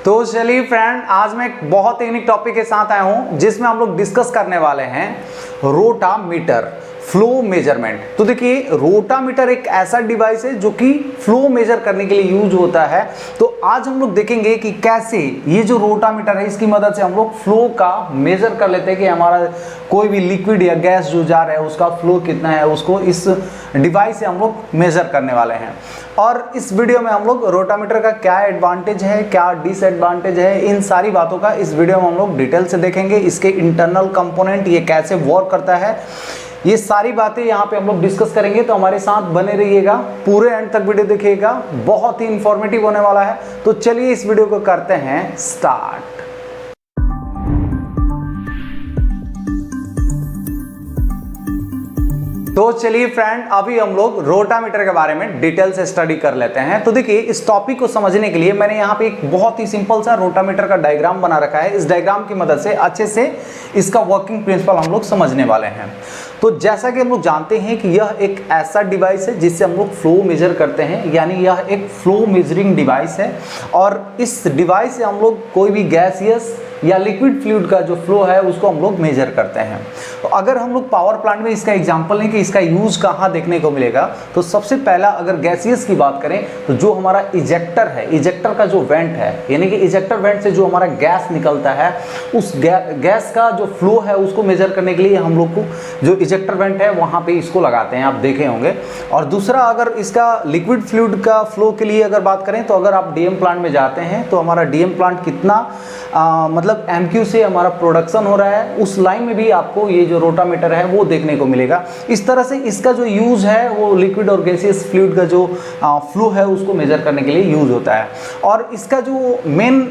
तो चलिए फ्रेंड, आज मैं एक बहुत यूनिक टॉपिक के साथ आया हूं जिसमें हम लोग डिस्कस करने वाले हैं रोटामीटर फ्लो मेजरमेंट। तो देखिए, रोटामीटर एक ऐसा डिवाइस है जो कि फ्लो मेजर करने के लिए यूज होता है। तो आज हम लोग देखेंगे कि कैसे ये जो रोटामीटर है इसकी मदद से हम लोग फ्लो का मेजर कर लेते हैं कि हमारा कोई भी लिक्विड या गैस जो जा रहा है उसका फ्लो कितना है, उसको इस डिवाइस से हम लोग मेजर करने वाले हैं। और इस वीडियो में हम लोग रोटामीटर का क्या एडवांटेज है, क्या डिसएडवांटेज है, इन सारी बातों का इस वीडियो में हम लोग डिटेल से देखेंगे। इसके इंटरनल कंपोनेंट, ये कैसे वर्क करता है, ये सारी बातें यहाँ पे हम लोग डिस्कस करेंगे। तो हमारे साथ बने रहिएगा, पूरे एंड तक वीडियो देखिएगा, बहुत ही इंफॉर्मेटिव होने वाला है। तो चलिए इस वीडियो को करते हैं स्टार्ट। तो चलिए फ्रेंड, अभी हम लोग रोटामीटर के बारे में डिटेल से स्टडी कर लेते हैं। तो देखिए, इस टॉपिक को समझने के लिए मैंने यहाँ पे एक बहुत ही सिंपल सा रोटामीटर का डायग्राम बना रखा है। इस डायग्राम की मदद से अच्छे से इसका वर्किंग प्रिंसिपल हम लोग समझने वाले हैं। तो जैसा कि हम लोग जानते हैं कि यह एक ऐसा डिवाइस है जिससे हम लोग फ्लो मेजर करते हैं, यानी यह एक फ्लो मेजरिंग डिवाइस है। और इस डिवाइस से हम लोग कोई भी गैसियस या लिक्विड फ्लूइड का जो फ्लो है उसको हम लोग मेजर करते हैं। तो अगर हम लोग पावर प्लांट में इसका एग्जांपल लें कि इसका यूज कहाँ देखने को मिलेगा, तो सबसे पहला अगर गैसियस की बात करें तो जो हमारा इजेक्टर है, इजेक्टर का जो वेंट है, यानी कि इजेक्टर वेंट से जो हमारा गैस निकलता है, उस गैस का जो फ्लो है उसको मेजर करने के लिए हम लोग को जो इजेक्टर वेंट है वहाँ पे इसको लगाते हैं, आप देखे होंगे। और दूसरा, अगर इसका लिक्विड फ्लूइड का फ्लो के लिए अगर बात करें तो अगर आप डीएम प्लांट में जाते हैं तो हमारा डीएम प्लांट कितना मतलब एमक्यू से हमारा प्रोडक्शन हो रहा है, उस लाइन में भी आपको ये जो रोटामीटर है वो देखने को मिलेगा। इस तरह से इसका जो यूज है वो लिक्विड और गैसियस फ्लूइड का जो फ्लो है उसको मेजर करने के लिए यूज होता है। और इसका जो मेन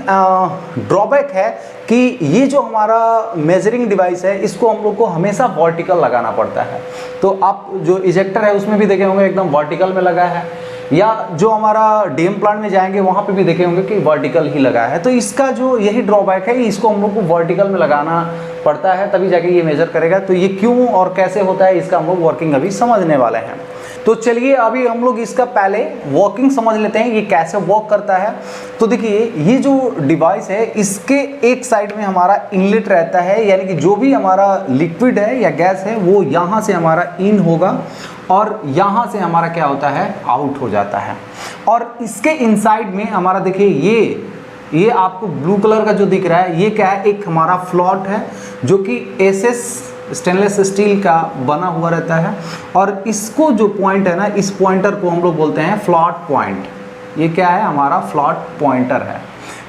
ड्रॉबैक है कि ये जो हमारा मेजरिंग डिवाइस है इसको हम लोग को हमेशा वर्टिकल लगाना पड़ता है। तो आप जो इजेक्टर है उसमें भी देखे होंगे एकदम वर्टिकल में लगा है, या जो हमारा डीएम प्लांट में जाएंगे वहाँ पे भी देखे होंगे कि वर्टिकल ही लगा है। तो इसका जो यही ड्रॉबैक है, इसको हम लोग को वर्टिकल में लगाना पड़ता है तभी जाके ये मेजर करेगा। तो ये क्यों और कैसे होता है इसका हम लोग वर्किंग अभी समझने वाले हैं। तो चलिए अभी हम लोग इसका पहले वर्किंग समझ लेते हैं, ये कैसे वर्क करता है। तो देखिए, ये जो डिवाइस है इसके एक साइड में हमारा इनलेट रहता है, यानी कि जो भी हमारा लिक्विड है या गैस है वो यहाँ से हमारा इन होगा और यहाँ से हमारा क्या होता है, आउट हो जाता है। और इसके इनसाइड में हमारा देखिए ये आपको ब्लू कलर का जो दिख रहा है ये क्या है, एक हमारा फ्लॉट है जो कि एसएस स्टेनलेस स्टील का बना हुआ रहता है। और इसको जो पॉइंट है ना, इस पॉइंटर को हम लोग बोलते हैं फ्लॉट पॉइंट। ये क्या है, हमारा फ्लॉट पॉइंटर है,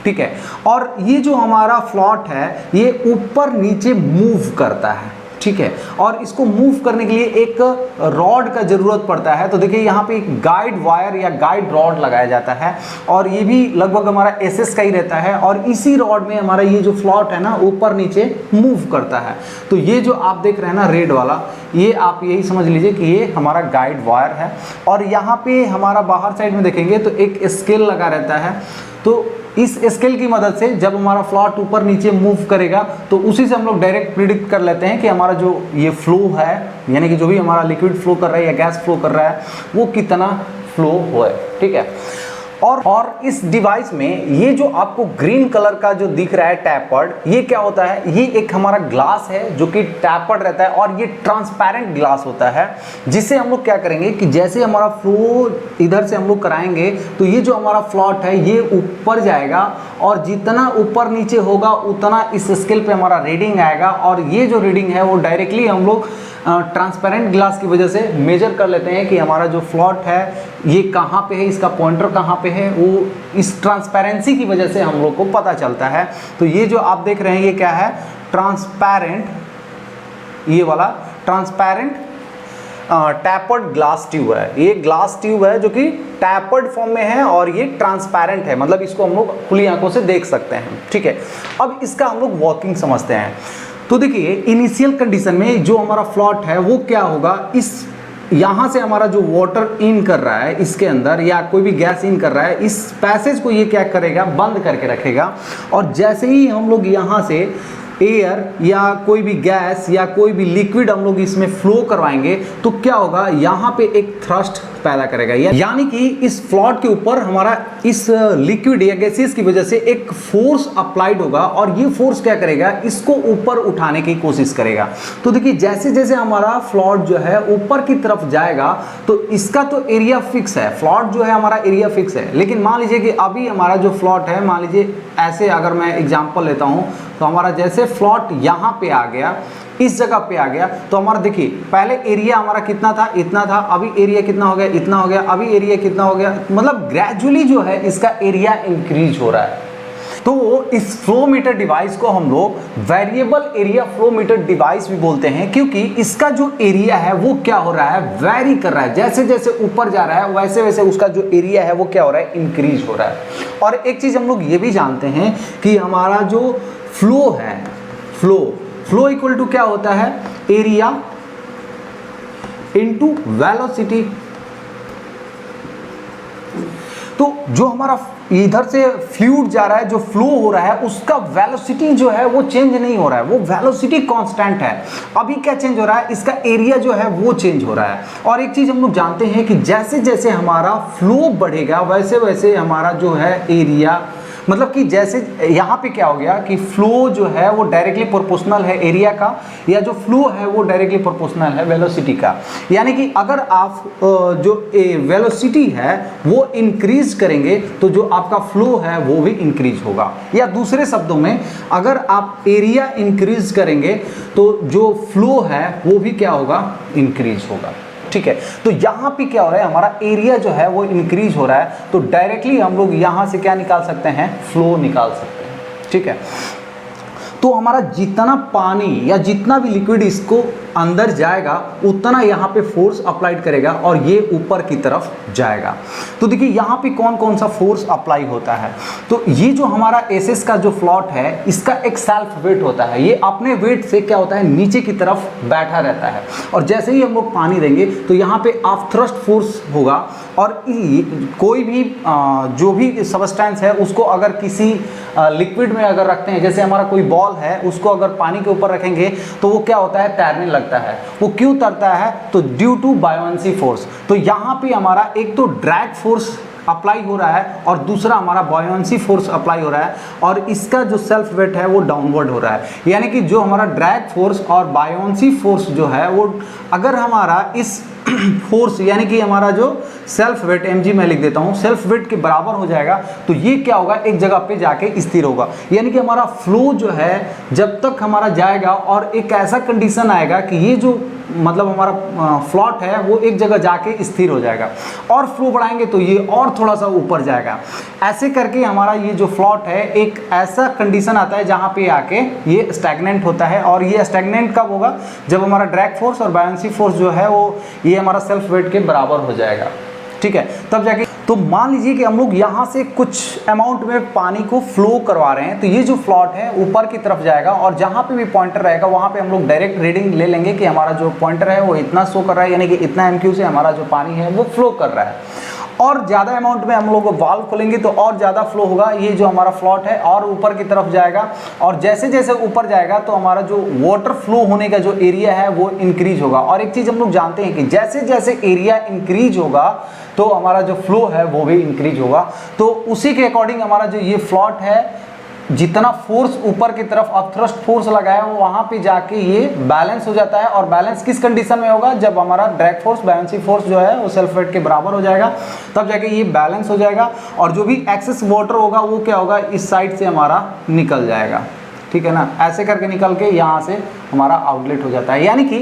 ठीक है। और ये जो हमारा फ्लॉट है ये ऊपर नीचे मूव करता है, ठीक है। और इसको मूव करने के लिए एक रॉड का जरूरत पड़ता है। तो देखिए, यहाँ पे एक गाइड वायर या गाइड रॉड लगाया जाता है और ये भी लगभग हमारा एसएस का ही रहता है। और इसी रॉड में हमारा ये जो फ्लॉट है ना ऊपर नीचे मूव करता है। तो ये जो आप देख रहे हैं ना रेड वाला, ये आप यही समझ लीजिए कि ये हमारा गाइड वायर है। और यहाँ पे हमारा बाहर साइड में देखेंगे तो एक स्केल लगा रहता है। तो इस स्केल की मदद से जब हमारा फ्लॉट ऊपर नीचे मूव करेगा तो उसी से हम लोग डायरेक्ट प्रिडिक्ट कर लेते हैं कि हमारा जो ये फ्लो है, यानी कि जो भी हमारा लिक्विड फ्लो कर रहा है या गैस फ्लो कर रहा है वो कितना फ्लो हो है, ठीक है। और इस डिवाइस में ये जो आपको ग्रीन कलर का जो दिख रहा है टैपर्ड, ये क्या होता है, ये एक हमारा ग्लास है जो कि टैपर्ड रहता है और ये ट्रांसपेरेंट ग्लास होता है। जिससे हम लोग क्या करेंगे कि जैसे हमारा फ्लो इधर से हम लोग कराएंगे तो ये जो हमारा फ्लॉट है ये ऊपर जाएगा और जितना ऊपर नीचे होगा उतना इस स्केल पे हमारा रीडिंग आएगा। और ये जो रीडिंग है वो डायरेक्टली हम लोग ट्रांसपेरेंट ग्लास की वजह से मेजर कर लेते हैं कि हमारा जो फ्लॉट है ये कहाँ पे है, इसका पॉइंटर कहाँ पे है, वो इस ट्रांसपेरेंसी की वजह से हम लोग को पता चलता है। तो ये जो आप देख रहे हैं ये क्या है, ट्रांसपेरेंट, ये वाला ट्रांसपेरेंट टैपर्ड ग्लास ट्यूब है। ये ग्लास ट्यूब है जो कि टैपर्ड फॉर्म में है और ये ट्रांसपेरेंट है, मतलब इसको हम लोग खुली आंखों से देख सकते हैं, ठीक है। अब इसका हम लोग वर्किंग समझते हैं। तो देखिए, इनिशियल कंडीशन में जो हमारा फ्लॉट है वो क्या होगा, इस यहाँ से हमारा जो वाटर इन कर रहा है इसके अंदर या कोई भी गैस इन कर रहा है, इस पैसेज को ये क्या करेगा, बंद करके रखेगा। और जैसे ही हम लोग यहाँ से एयर या कोई भी गैस या कोई भी लिक्विड हम लोग इसमें फ्लो करवाएंगे तो क्या होगा, यहाँ पे एक थ्रस्ट पैदा करेगा, यानी कि इस फ्लॉट के ऊपर हमारा इस लिक्विड या गैसेस की वजह से एक फोर्स अप्लाइड होगा और ये फोर्स क्या करेगा, इसको ऊपर उठाने की कोशिश करेगा। तो देखिए जैसे जैसे हमारा फ्लॉट जो है ऊपर की तरफ जाएगा तो इसका तो एरिया फिक्स है, फ्लॉट जो है हमारा एरिया फिक्स है, लेकिन मान लीजिए कि अभी हमारा जो फ्लॉट है, मान लीजिए ऐसे अगर मैं एग्जांपल लेता हूं तो हमारा जैसे फ्लॉट यहां पे आ गया, इस जगह पे आ गया, तो हमारा देखिए पहले एरिया हमारा कितना था, इतना था, अभी एरिया कितना हो गया, इतना हो गया, अभी एरिया कितना हो गया, मतलब ग्रेजुअली जो है इसका एरिया इंक्रीज हो रहा है। तो इस फ्लो मीटर डिवाइस को हम लोग variable area flow meter device भी बोलते हैं, क्योंकि इसका जो एरिया है वो क्या हो रहा है, वेरी कर रहा है, जैसे जैसे ऊपर जा रहा है वैसे वैसे उसका जो एरिया है वो क्या हो रहा है, इंक्रीज हो रहा है। और एक चीज हम लोग ये भी जानते हैं कि हमारा जो फ्लो है, फ्लो इक्वल टू क्या होता है, एरिया इनटू वेलोसिटी। तो जो हमारा इधर से फ्लूइड जा रहा है, जो फ्लो हो रहा है, उसका वेलोसिटी जो है वो चेंज नहीं हो रहा है, वो वेलोसिटी कांस्टेंट है। अभी क्या चेंज हो रहा है, इसका एरिया जो है वो चेंज हो रहा है। और एक चीज हम लोग जानते हैं कि जैसे जैसे हमारा फ्लो बढ़ेगा वैसे वैसे हमारा जो है एरिया, मतलब कि जैसे यहाँ पे क्या हो गया कि फ्लो जो है वो डायरेक्टली प्रोपोर्शनल है एरिया का, या जो फ्लो है वो डायरेक्टली प्रोपोर्शनल है वेलोसिटी का। यानी कि अगर आप जो वेलोसिटी है वो इंक्रीज करेंगे तो जो आपका फ्लो है वो भी इंक्रीज होगा, या दूसरे शब्दों में अगर आप एरिया इंक्रीज करेंगे तो जो फ्लो है वो भी क्या होगा, इंक्रीज होगा। ठीक है, तो यहां पे क्या हो रहा है, हमारा एरिया जो है वो इंक्रीज हो रहा है, तो डायरेक्टली हम लोग यहां से क्या निकाल सकते हैं, फ्लो निकाल सकते हैं। ठीक है, तो हमारा जितना पानी या जितना भी लिक्विड इसको अंदर जाएगा उतना यहाँ पे फोर्स अप्लाइड करेगा और ये ऊपर की तरफ जाएगा। तो देखिए यहाँ पे कौन कौन सा फोर्स अप्लाई होता है, तो ये जो हमारा एसएस का जो फ्लॉट है इसका एक सेल्फ वेट होता है, ये अपने वेट से क्या होता है, नीचे की तरफ बैठा रहता है, और जैसे ही हम लोग पानी देंगे तो यहाँ पे ऑफ थ्रस्ट फोर्स होगा, और कोई भी जो भी सबस्टेंस है उसको अगर किसी लिक्विड में अगर रखते हैं, जैसे हमारा कोई बॉल है उसको अगर पानी के ऊपर रखेंगे तो वो क्या होता है, तैरने लगता है। वो क्यों तैरता है, तो ड्यू टू बायोंसी फोर्स। तो यहाँ पे हमारा एक तो ड्रैग फोर्स अप्लाई हो रहा है और दूसरा हमारा बायोंसी फोर्स अप्लाई हो रहा है, और इसका जो सेल्फ वेट है वो डाउनवर्ड हो रहा है। यानी कि जो हमारा ड्रैग फोर्स और बायोंसी फोर्स जो है वो अगर हमारा इस फोर्स यानी कि हमारा जो सेल्फ वेट mg मैं लिख देता हूं, सेल्फ वेट के बराबर हो जाएगा, तो ये क्या होगा, एक जगह पे जाके स्थिर होगा। यानी कि हमारा फ्लो जो है जब तक हमारा जाएगा और एक ऐसा कंडीशन आएगा कि ये जो मतलब हमारा फ्लॉट है वो एक जगह जाके स्थिर हो जाएगा, और फ्लो बढ़ाएंगे तो ये और थोड़ा सा ऊपर जाएगा। ऐसे करके हमारा ये जो फ्लॉट है एक ऐसा कंडीशन आता है जहाँ पे आके ये स्टैग्नेंट होता है, और ये स्टैग्नेंट कब होगा, जब हमारा ड्रैग फोर्स और बायोंसी फोर्स जो है वो ये हमारा सेल्फ वेट के बराबर हो जाएगा। ठीक है, तब जाके तो मान लीजिए कि हम लोग यहाँ से कुछ अमाउंट में पानी को फ्लो करवा रहे हैं, तो ये जो फ्लॉट है ऊपर की तरफ जाएगा, और जहाँ पे भी पॉइंटर रहेगा वहाँ पे हम लोग डायरेक्ट रीडिंग ले लेंगे कि हमारा जो पॉइंटर है वो इतना शो कर रहा है, यानी कि इतना एमक्यू से हमारा जो पानी है वो फ्लो कर रहा है। और ज़्यादा अमाउंट में हम लोग वाल्व खोलेंगे तो और ज़्यादा फ्लो होगा, ये जो हमारा फ्लॉट है और ऊपर की तरफ जाएगा, और जैसे जैसे ऊपर जाएगा तो हमारा जो वाटर फ्लो होने का जो एरिया है वो इंक्रीज होगा। और एक चीज़ हम लोग जानते हैं कि जैसे जैसे एरिया इंक्रीज होगा तो हमारा जो फ्लो है वो भी इंक्रीज होगा। तो उसी के अकॉर्डिंग हमारा जो ये फ्लॉट है, जितना फोर्स ऊपर की तरफ अपथ्रस्ट फोर्स लगाया वो वहां पे जाके ये बैलेंस हो जाता है, और बैलेंस किस कंडीशन में होगा, जब हमारा ड्रैग फोर्स बायोंसी फोर्स जो है वो सेल्फ वेट के बराबर हो जाएगा, तब जाके ये बैलेंस हो जाएगा, और जो भी एक्सेस वाटर होगा वो क्या होगा, इस साइड से हमारा निकल जाएगा। ठीक है ना, ऐसे करके निकल के यहाँ से हमारा आउटलेट हो जाता है। यानी कि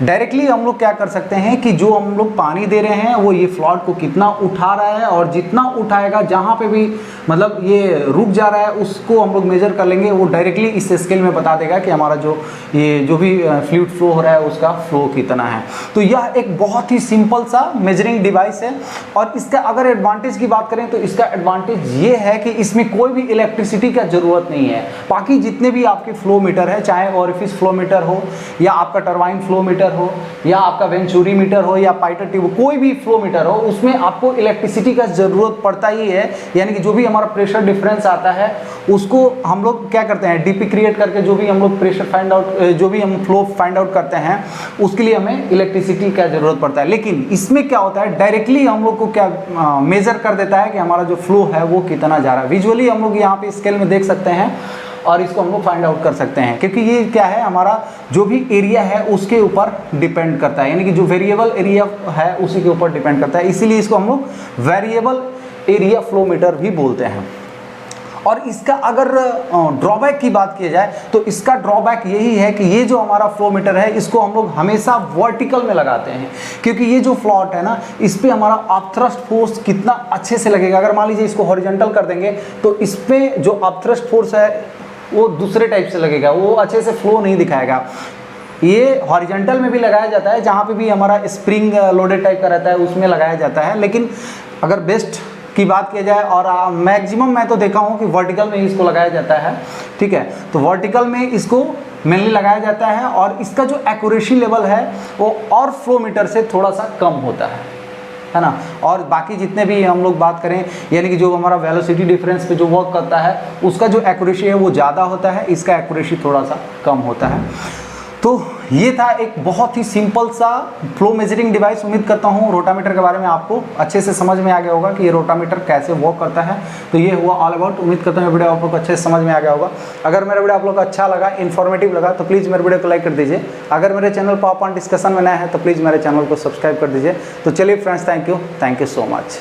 डायरेक्टली हम लोग क्या कर सकते हैं कि जो हम लोग पानी दे रहे हैं वो ये फ्लॉट को कितना उठा रहा है, और जितना उठाएगा जहाँ पे भी मतलब ये रुक जा रहा है उसको हम लोग मेजर कर लेंगे, वो डायरेक्टली इस स्केल में बता देगा कि हमारा जो ये जो भी फ्लूइड फ्लो हो रहा है उसका फ्लो कितना है। तो यह एक बहुत ही सिंपल सा मेजरिंग डिवाइस है, और इसका अगर एडवांटेज की बात करें तो इसका एडवांटेज ये है कि इसमें कोई भी इलेक्ट्रिसिटी का जरूरत नहीं है। बाकी जितने भी आपके फ्लो मीटर है, चाहे ओरिफिस फ्लो मीटर हो या आपका टरबाइन फ्लो मीटर हो या आपका वेंचुरी मीटर हो या पाइटर ट्यूब, कोई भी फ्लो मीटर हो, उसमें आपको इलेक्ट्रिसिटी का ज़रूरत पड़ता ही है। यानी कि जो भी हमारा प्रेशर डिफरेंस आता है उसको हम लोग क्या करते हैं, डीपी क्रिएट करके जो भी हम लोग प्रेशर फाइंड आउट, जो भी हम फ्लो फाइंड आउट करते हैं, उसके लिए हमें इलेक्ट्रिसिटी का ज़रूरत पड़ता है। लेकिन इसमें क्या होता है, डायरेक्टली हम लोग को क्या मेजर कर देता है कि हमारा जो फ्लो है वो कितना जा रहा है। विजुअली हम लोग यहाँ पे स्केल में देख सकते हैं और इसको हम लोग फाइंड आउट कर सकते हैं, क्योंकि ये क्या है, हमारा जो भी एरिया है उसके ऊपर डिपेंड करता है, यानी कि जो वेरिएबल एरिया है उसी के ऊपर डिपेंड करता है। इसीलिए इसको हम लोग वेरिएबल एरिया फ्लो मीटर भी बोलते हैं। और इसका अगर ड्रॉबैक की बात की जाए तो इसका ड्रॉबैक यही है कि ये जो हमारा फ्लो मीटर है इसको हम लोग हमेशा वर्टिकल में लगाते हैं, क्योंकि ये जो फ्लॉट है ना, इस पे हमारा अपथ्रस्ट फोर्स कितना अच्छे से लगेगा। अगर मान लीजिए इसको हॉरिजॉन्टल कर देंगे तो इस पे जो अपथ्रस्ट फोर्स है वो दूसरे टाइप से लगेगा, वो अच्छे से फ्लो नहीं दिखाएगा। ये हॉरिजॉन्टल में भी लगाया जाता है, जहाँ पे भी हमारा स्प्रिंग लोडेड टाइप का रहता है उसमें लगाया जाता है, लेकिन अगर बेस्ट की बात किया जाए और मैक्सिमम मैं तो देखा हूँ कि वर्टिकल में इसको लगाया जाता है। ठीक है, तो वर्टिकल में इसको मेनली लगाया जाता है और इसका जो एक्यूरेसी लेवल है वो और फ्लो मीटर से थोड़ा सा कम होता है ना। और बाकी जितने भी हम लोग बात करें, यानी कि जो हमारा वेलोसिटी डिफरेंस पे जो वर्क करता है उसका जो एक्यूरेसी है वो ज़्यादा होता है, इसका एक्यूरेसी थोड़ा सा कम होता है। तो ये था एक बहुत ही सिंपल सा फ्लो मेजरिंग डिवाइस। उम्मीद करता हूँ रोटामीटर के बारे में आपको अच्छे से समझ में आ गया होगा कि ये रोटामीटर कैसे वर्क करता है। तो ये हुआ ऑल अबाउट। उम्मीद करता हूँ वीडियो आप लोग को अच्छे से समझ में आ गया होगा। अगर मेरा वीडियो आप लोग को अच्छा लगा, इन्फॉर्मेटिव लगा, तो प्लीज़ मेरे वीडियो को लाइक कर दीजिए। अगर मेरे चैनल पावर पॉइंट डिस्कशन में नया है तो प्लीज़ मेरे चैनल को सब्सक्राइब कर दीजिए। तो चलिए friends, thank you so much.